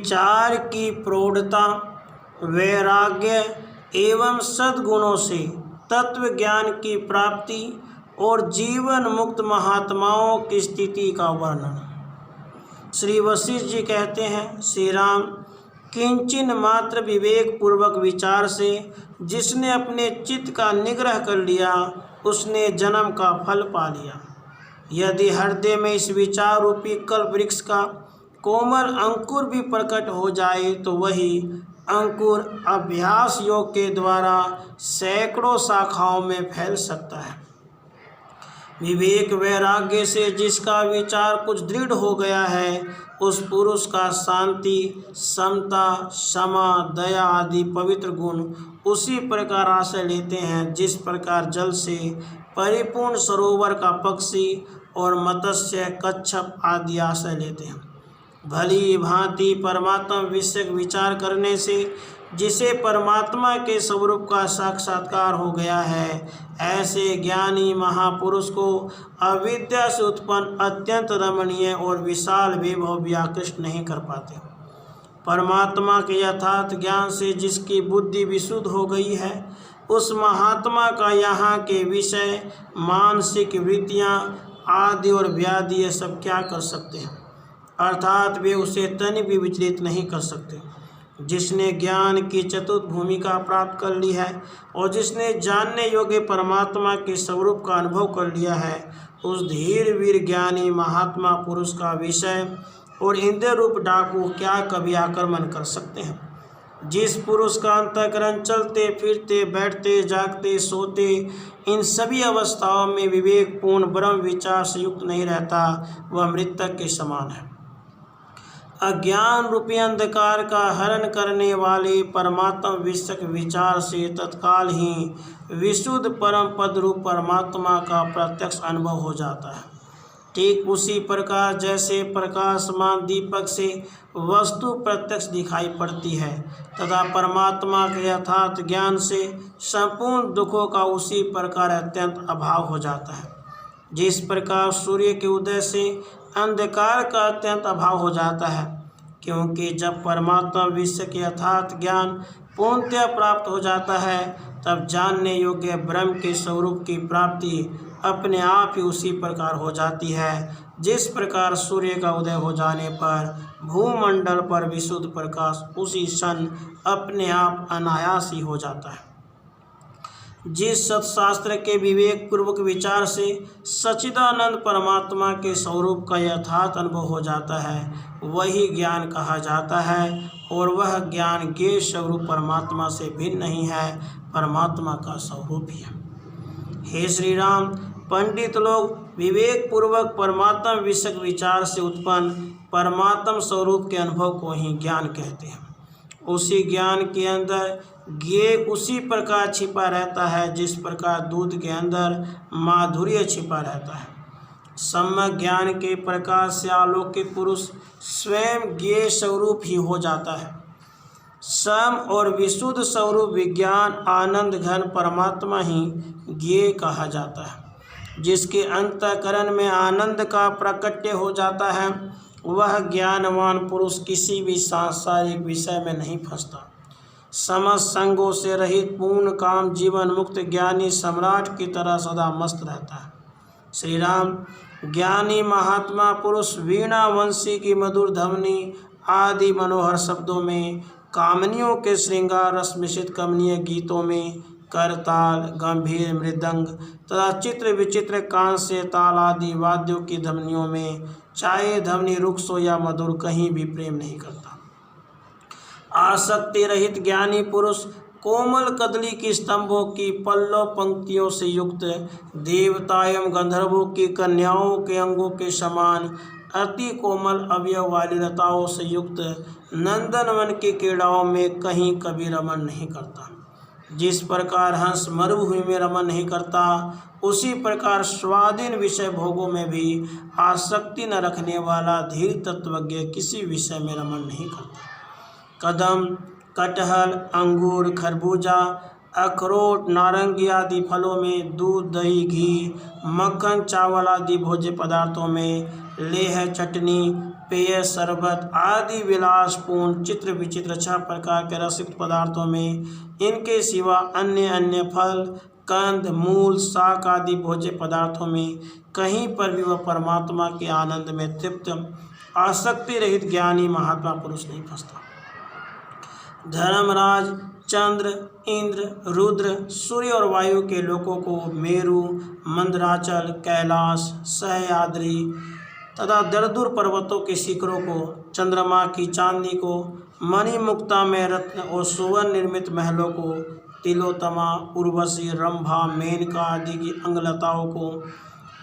विचार की प्रौढ़ता, वैराग्य एवं सद्गुणों से तत्व ज्ञान की प्राप्ति और जीवन मुक्त महात्माओं की स्थिति का वर्णन। श्री वशिष्ठ जी कहते हैं, श्री राम, किंचिन मात्र विवेक पूर्वक विचार से जिसने अपने चित्त का निग्रह कर लिया उसने जन्म का फल पा लिया। यदि हृदय में इस विचार रूपी कल्प वृक्ष का कोमल अंकुर भी प्रकट हो जाए तो वही अंकुर अभ्यास योग के द्वारा सैकड़ों शाखाओं में फैल सकता है। विवेक वैराग्य से जिसका विचार कुछ दृढ़ हो गया है उस पुरुष का शांति, समता, क्षमा, दया आदि पवित्र गुण उसी प्रकार आश्रय लेते हैं जिस प्रकार जल से परिपूर्ण सरोवर का पक्षी और मत्स्य, कच्छप आदि आश्रय लेते हैं। भली भांति परमात्मा विषय विचार करने से जिसे परमात्मा के स्वरूप का साक्षात्कार हो गया है, ऐसे ज्ञानी महापुरुष को अविद्या से उत्पन्न अत्यंत रमणीय और विशाल वैभव भी आकृष्ट नहीं कर पाते। परमात्मा के यथार्थ ज्ञान से जिसकी बुद्धि विशुद्ध हो गई है उस महात्मा का यहाँ के विषय, मानसिक वृत्तियाँ आदि और व्याधि ये सब क्या कर सकते हैं, अर्थात वे उसे तनिक भी विचलित नहीं कर सकते। जिसने ज्ञान की चतुर्थ भूमिका प्राप्त कर ली है और जिसने जानने योग्य परमात्मा के स्वरूप का अनुभव कर लिया है उस धीर वीर ज्ञानी महात्मा पुरुष का विषय और इंद्रिय रूप डाकू क्या कभी आक्रमण कर सकते हैं। जिस पुरुष का अंतःकरण चलते फिरते, बैठते, जागते, सोते इन सभी अवस्थाओं में विवेकपूर्ण ब्रह्म विचार से युक्त नहीं रहता वह मृतक के समान है। अज्ञान रूपी अंधकार का हरण करने वाले परमात्मा विषयक विचार से तत्काल ही विशुद्ध परम पद रूप परमात्मा का प्रत्यक्ष अनुभव हो जाता है। ठीक उसी प्रकार जैसे प्रकाशमान दीपक से वस्तु प्रत्यक्ष दिखाई पड़ती है तथा परमात्मा के यथार्थ ज्ञान से संपूर्ण दुखों का उसी प्रकार अत्यंत अभाव हो जाता है। जिस प्रकार सूर्य के उदय से अंधकार का अत्यंत अभाव हो जाता है, क्योंकि जब परमात्मा विषय के यथार्थ ज्ञान पूर्णतया प्राप्त हो जाता है तब जानने योग्य ब्रह्म के स्वरूप की प्राप्ति अपने आप ही उसी प्रकार हो जाती है जिस प्रकार सूर्य का उदय हो जाने पर भूमंडल पर विशुद्ध प्रकाश उसी क्षण अपने आप अनायास ही हो जाता है। जिस सत्शास्त्र के विवेक पूर्वक विचार से सच्चिदानंद परमात्मा के स्वरूप का यथार्थ अनुभव हो जाता है वही ज्ञान कहा जाता है और वह ज्ञान ज्ञेय स्वरूप परमात्मा से भिन्न नहीं है, परमात्मा का स्वरूप ही है। हे श्री राम, पंडित लोग विवेक पूर्वक परमात्मा विषयक विचार से उत्पन्न परमात्म स्वरूप के अनुभव को ही ज्ञान कहते हैं। उसी ज्ञान के अंदर ज्ञेय उसी प्रकार छिपा रहता है जिस प्रकार दूध के अंदर माधुर्य छिपा रहता है। सम्यक ज्ञान के प्रकाश से आलोकित पुरुष स्वयं ज्ञेय स्वरूप ही हो जाता है। सम और विशुद्ध स्वरूप विज्ञान आनंद घन परमात्मा ही ज्ञेय कहा जाता है। जिसके अंतःकरण में आनंद का प्राकट्य हो जाता है वह ज्ञानवान पुरुष किसी भी सांसारिक विषय में नहीं फंसता। समस्त संगों से रहित पूर्ण काम जीवन मुक्त ज्ञानी सम्राट की तरह सदा मस्त रहता है। श्री राम, ज्ञानी महात्मा पुरुष वीणा वंशी की मधुर ध्वनि आदि मनोहर शब्दों में, कामनियों के श्रृंगार रस मिश्रित कमनीय गीतों में, करताल, गंभीर मृदंग तथा चित्र विचित्र कान से ताल आदि वाद्यों की ध्वनियों में, चाहे ध्वनि रुक्ष हो या मधुर, कहीं भी प्रेम नहीं करता। आसक्ति रहित ज्ञानी पुरुष कोमल कदली की स्तंभों की पल्लव पंक्तियों से युक्त, देवता एवं गंधर्वों की कन्याओं के अंगों के समान अति कोमल अवयव वाली लताओं से युक्त नंदनवन की क्रीड़ाओं में कहीं कभी रमण नहीं करता। जिस प्रकार हंस मरुभूमि में रमण नहीं करता उसी प्रकार स्वाधीन विषय भोगों में भी आसक्ति न रखने वाला धीर तत्वज्ञ किसी विषय में रमण नहीं करता। कदम, कटहल, अंगूर, खरबूजा, अखरोट, नारंगी आदि फलों में, दूध, दही, घी, मक्खन, चावल आदि भोज्य पदार्थों में, लेह, चटनी, पेय, शरबत आदि विलासपूर्ण चित्र विचित्र 6 प्रकार के रसिक पदार्थों में इनके सिवा अन्य अन्य फल, कंद, मूल, शाक आदि भोज्य पदार्थों में कहीं पर भी वह परमात्मा के आनंद में तृप्त आसक्ति रहित ज्ञानी महात्मा पुरुष नहीं फंसता। धर्मराज, चंद्र, इंद्र, रुद्र, सूर्य और वायु के लोकों को, मेरु, मंदराचल, कैलाश, सह्याद्री तथा दरदूर पर्वतों के शिखरों को, चंद्रमा की चांदी को, मणिमुक्ता में रत्न और सुवर्ण निर्मित महलों को, तिलोत्तमा, उर्वशी, रंभा, मेनका आदि की अंगलताओं को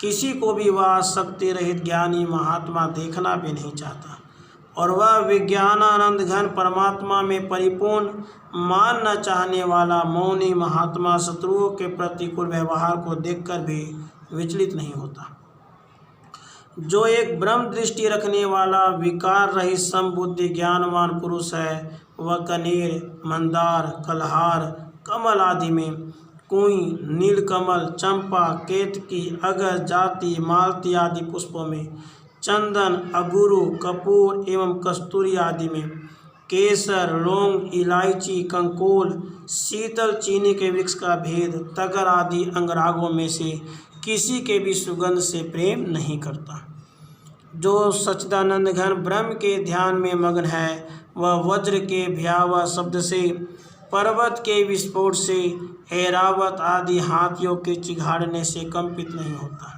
किसी को भी वह आसक्ति रहित ज्ञानी महात्मा देखना भी नहीं चाहता, और वह विज्ञानानंद घन परमात्मा में परिपूर्ण मानना चाहने वाला मौनी महात्मा शत्रुओं के प्रतिकूल व्यवहार को देखकर भी विचलित नहीं होता। जो एक ब्रह्म दृष्टि रखने वाला विकार रहित समबुद्धि ज्ञानवान पुरुष है, वह कनेर, मंदार, कलहार, कमल आदि में, कुई, नीलकमल, चंपा, केतकी, अगर, जाति, मालती आदि पुष्पों में, चंदन, अगुरु, कपूर एवं कस्तूरी आदि में, केसर, लौंग, इलायची, कंकोल, शीतल चीनी के वृक्ष का भेद, तगर आदि अंगरागों में से किसी के भी सुगंध से प्रेम नहीं करता। जो सच्चिदानंद घन ब्रह्म के ध्यान में मग्न है, वह वज्र के भयावह शब्द से, पर्वत के विस्फोट से, ऐरावत आदि हाथियों के चिघाड़ने से कंपित नहीं होता।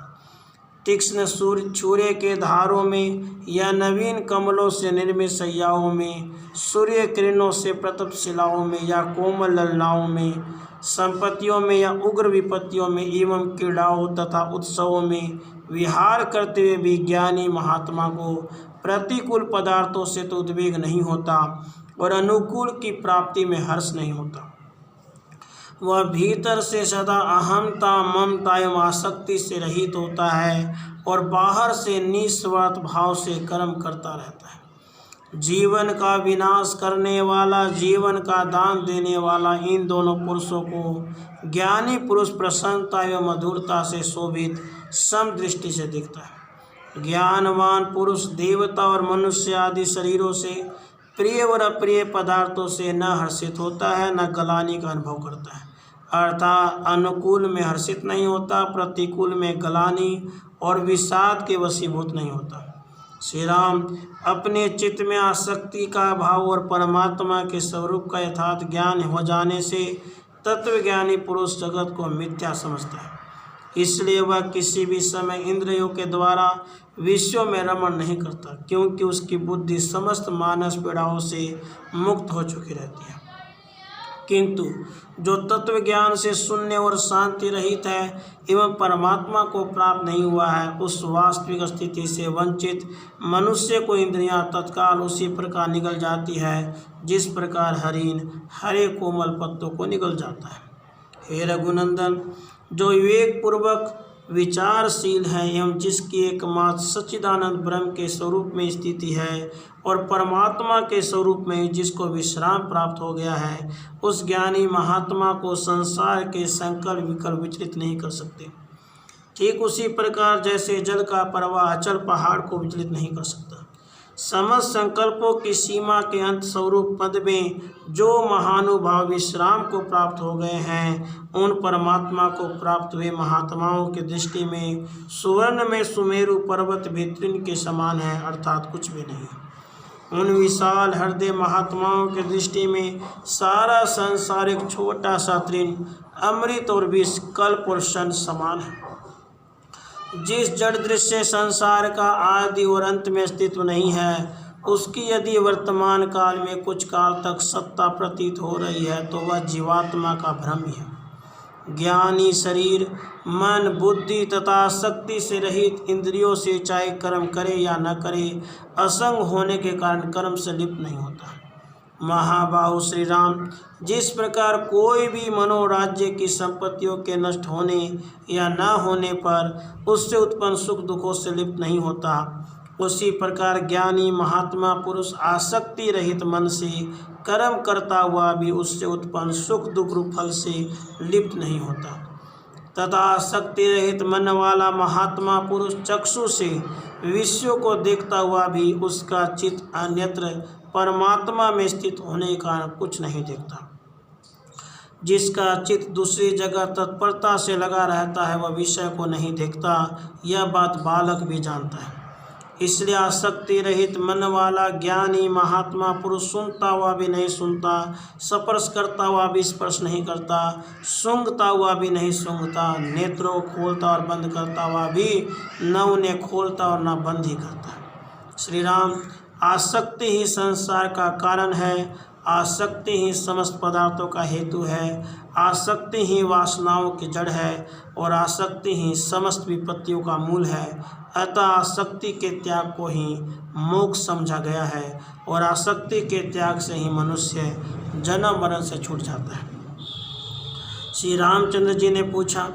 तीक्ष्ण छुरे के धारों में या नवीन कमलों से निर्मित सैयाओं में, सूर्य किरणों से प्रतप्त शिलाओं में या कोमल ललनाओं में, संपत्तियों में या उग्र विपत्तियों में एवं क्रीड़ाओं तथा उत्सवों में विहार करते हुए भी ज्ञानी महात्मा को प्रतिकूल पदार्थों से तो उद्वेग नहीं होता और अनुकूल की प्राप्ति में हर्ष नहीं होता। वह भीतर से सदा अहमता, ममता एवं आसक्ति से रहित होता है और बाहर से निस्वार्थ भाव से कर्म करता रहता है। जीवन का विनाश करने वाला, जीवन का दान देने वाला, इन दोनों पुरुषों को ज्ञानी पुरुष प्रसन्नता एवं मधुरता से शोभित समदृष्टि से दिखता है। ज्ञानवान पुरुष देवता और मनुष्य आदि शरीरों से, प्रिय और अप्रिय पदार्थों से न हर्षित होता है, न गलानी का अनुभव करता है, अर्थात अनुकूल में हर्षित नहीं होता, प्रतिकूल में गलानी और विषाद के वशीभूत नहीं होता। श्री राम अपने चित्त में आसक्ति का भाव और परमात्मा के स्वरूप का यथार्थ ज्ञान हो जाने से तत्वज्ञानी पुरुष जगत को मिथ्या समझता है, इसलिए वह किसी भी समय इंद्रियों के द्वारा विषयों में रमण नहीं करता, क्योंकि उसकी बुद्धि समस्त मानस पीड़ाओं से मुक्त हो चुकी रहती है। किंतु जो तत्व ज्ञान से शून्य और शांति रहित है एवं परमात्मा को प्राप्त नहीं हुआ है, उस वास्तविक स्थिति से वंचित मनुष्य को इंद्रियां तत्काल उसी प्रकार निगल जाती है जिस प्रकार हरिण हरे कोमल पत्तों को निगल जाता है। हे रघुनंदन, जो विवेक पूर्वक विचारशील है एवं जिसकी एकमात्र सच्चिदानंद ब्रह्म के स्वरूप में स्थिति है और परमात्मा के स्वरूप में जिसको विश्राम प्राप्त हो गया है, उस ज्ञानी महात्मा को संसार के संकल्प विकल्प विचलित नहीं कर सकते। ठीक उसी प्रकार जैसे जल का प्रवाह अचल पहाड़ को विचलित नहीं कर सकता। समस्त संकल्पों की सीमा के अंत स्वरूप पद में जो महानुभाव विश्राम को प्राप्त हो गए हैं, उन परमात्मा को प्राप्त हुए महात्माओं की दृष्टि में सुवर्ण में सुमेरु पर्वत भी तृण के समान है, अर्थात कुछ भी नहीं। उन विशाल हृदय महात्माओं की दृष्टि में सारा संसार एक छोटा सा तृण अमृत और विष कल्प और शन समान है। जिस जड़ दृश्य संसार का आदि और अंत में अस्तित्व नहीं है, उसकी यदि वर्तमान काल में कुछ काल तक सत्ता प्रतीत हो रही है तो वह जीवात्मा का भ्रम ही है। ज्ञानी शरीर, मन, बुद्धि तथा शक्ति से रहित इंद्रियों से चाहे कर्म करे या न करे, असंग होने के कारण कर्म से लिप्त नहीं होता। महाबाहु श्री राम, जिस प्रकार कोई भी मनोराज्य की संपत्तियों के नष्ट होने या न होने पर उससे उत्पन्न सुख दुखों से लिप्त नहीं होता, उसी प्रकार ज्ञानी महात्मा पुरुष आसक्ति रहित मन से कर्म करता हुआ भी उससे उत्पन्न सुख दुख रूप फल से लिप्त नहीं होता। तथा आसक्ति रहित मन वाला महात्मा पुरुष चक्षु से विषयों को देखता हुआ भी उसका चित्त अन्यत्र परमात्मा में स्थित होने के कारण कुछ नहीं देखता। जिसका चित्त दूसरी जगह तत्परता से लगा रहता है वह विषय को नहीं देखता, यह बात बालक भी जानता है। इसलिए आसक्ति रहित मन वाला ज्ञानी महात्मा पुरुष सुनता हुआ भी नहीं सुनता, स्पर्श करता हुआ भी स्पर्श नहीं करता, सूंघता हुआ भी नहीं सूंघता, नेत्रों खोलता और बंद करता हुआ भी न उन्हें खोलता और न बंद ही करता। श्री राम, आसक्ति ही संसार का कारण है, आसक्ति ही समस्त पदार्थों का हेतु है, आसक्ति ही वासनाओं की जड़ है और आसक्ति ही समस्त विपत्तियों का मूल है। अतः आसक्ति के त्याग को ही मोक्ष समझा गया है और आसक्ति के त्याग से ही मनुष्य जन्म मरण से छूट जाता है। श्री रामचंद्र जी ने पूछा,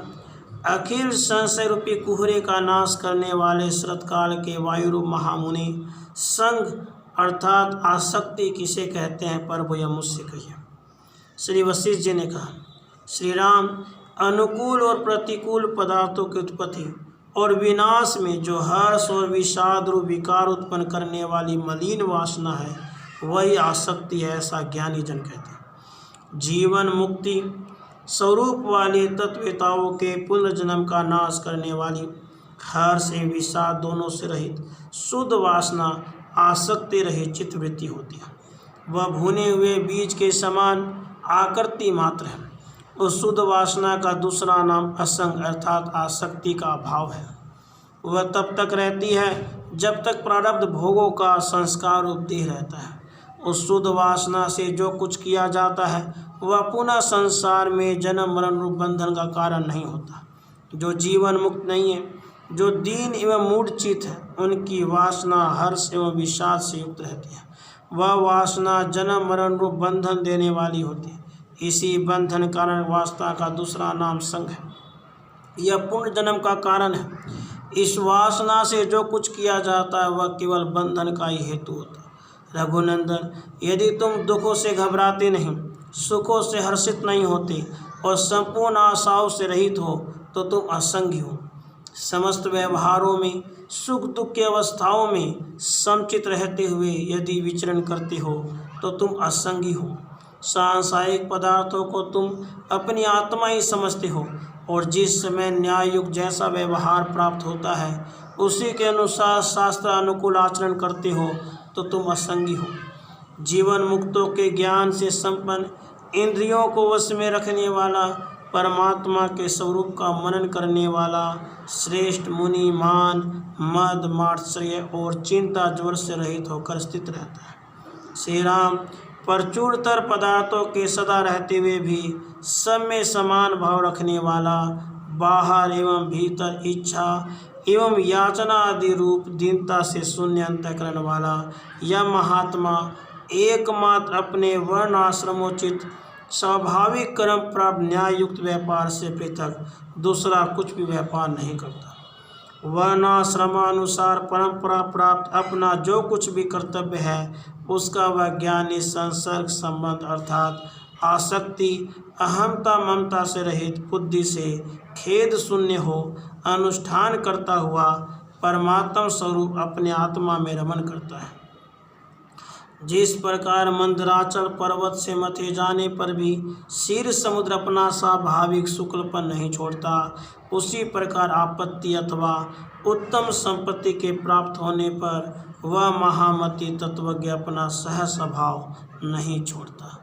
अखिल संशय रूपी कुहरे का नाश करने वाले शरतकाल के वायुरूप महामुनि संग अर्थात आसक्ति किसे कहते हैं प्रभु, यह मुझसे कहिए। श्री वशिष्ठ जी ने कहा, श्री राम, अनुकूल और प्रतिकूल पदार्थों की उत्पत्ति और विनाश में जो हर्ष और विषाद रूप विकार उत्पन्न करने वाली मलिन वासना है वही आसक्ति है, ऐसा ज्ञानी जन कहते हैं। जीवन मुक्ति स्वरूप वाले तत्ववेताओं के पुनर्जन्म का नाश करने वाली हर्ष एवं विषाद दोनों से रहित शुद्ध वासना आसक्ति रहित चित्तवृत्ति होती है। वह भुने हुए बीज के समान आकृति मात्र है। उस शुद्ध वासना का दूसरा नाम असंग अर्थात आसक्ति का अभाव है। वह तब तक रहती है जब तक प्रारब्ध भोगों का संस्कार रूप देह रहता है। उस शुद्ध वासना से जो कुछ किया जाता है वह पुनः संसार में जन्म मरण रूप बंधन का कारण नहीं होता। जो जीवन मुक्त नहीं है, जो दीन एवं मूढ़चित है, उनकी वासना हर्ष एवं विषाद से युक्त रहती है। वह वासना जन्म मरण रूप बंधन देने वाली होती है। इसी बंधन कारण वासना का दूसरा नाम संग है। यह पुनर्जन्म का कारण है। इस वासना से जो कुछ किया जाता है वह केवल बंधन का ही हेतु होता है। रघुनंदन, यदि तुम दुखों से घबराते नहीं, सुखों से हर्षित नहीं होते और संपूर्ण आशाओं से रहित हो तो तुम असंगी हो। समस्त व्यवहारों में सुख दुख की अवस्थाओं में समचित रहते हुए यदि विचरण करते हो तो तुम असंगी हो। सांसारिक पदार्थों को तुम अपनी आत्मा ही समझते हो और जिस समय न्याय युक्त जैसा व्यवहार प्राप्त होता है उसी के अनुसार शास्त्र अनुकूल आचरण करते हो तो तुम असंगी हो। जीवन मुक्तों के ज्ञान से संपन्न, इंद्रियों को वश में रखने वाला, परमात्मा के स्वरूप का मनन करने वाला श्रेष्ठ मुनि मान मद मात्सर्य और चिंता ज्वर से रहित होकर स्थित रहता है। श्री राम, प्रचुरतर पदार्थों के सदा रहते हुए भी सब में समान भाव रखने वाला, बाहर एवं भीतर इच्छा एवं याचना आदि रूप दीनता से शून्य अंतःकरण वाला यह महात्मा एकमात्र अपने वर्ण आश्रमोचित स्वाभाविक कर्म प्राप्त न्याय युक्त व्यापार से पृथक दूसरा कुछ भी व्यापार नहीं करता। वर्णाश्रमानुसार परंपरा प्राप्त अपना जो कुछ भी कर्तव्य है उसका वह ज्ञानी संसर्ग संबंध अर्थात आसक्ति अहमता ममता से रहित बुद्धि से खेद शून्य हो अनुष्ठान करता हुआ परमात्म स्वरूप अपने आत्मा में रमन करता है। जिस प्रकार मंदराचल पर्वत से मथे जाने पर भी क्षीर समुद्र अपना स्वाभाविक शुक्लपन नहीं छोड़ता, उसी प्रकार आपत्ति अथवा उत्तम संपत्ति के प्राप्त होने पर वह महामति तत्वज्ञ अपना सह स्वभाव नहीं छोड़ता।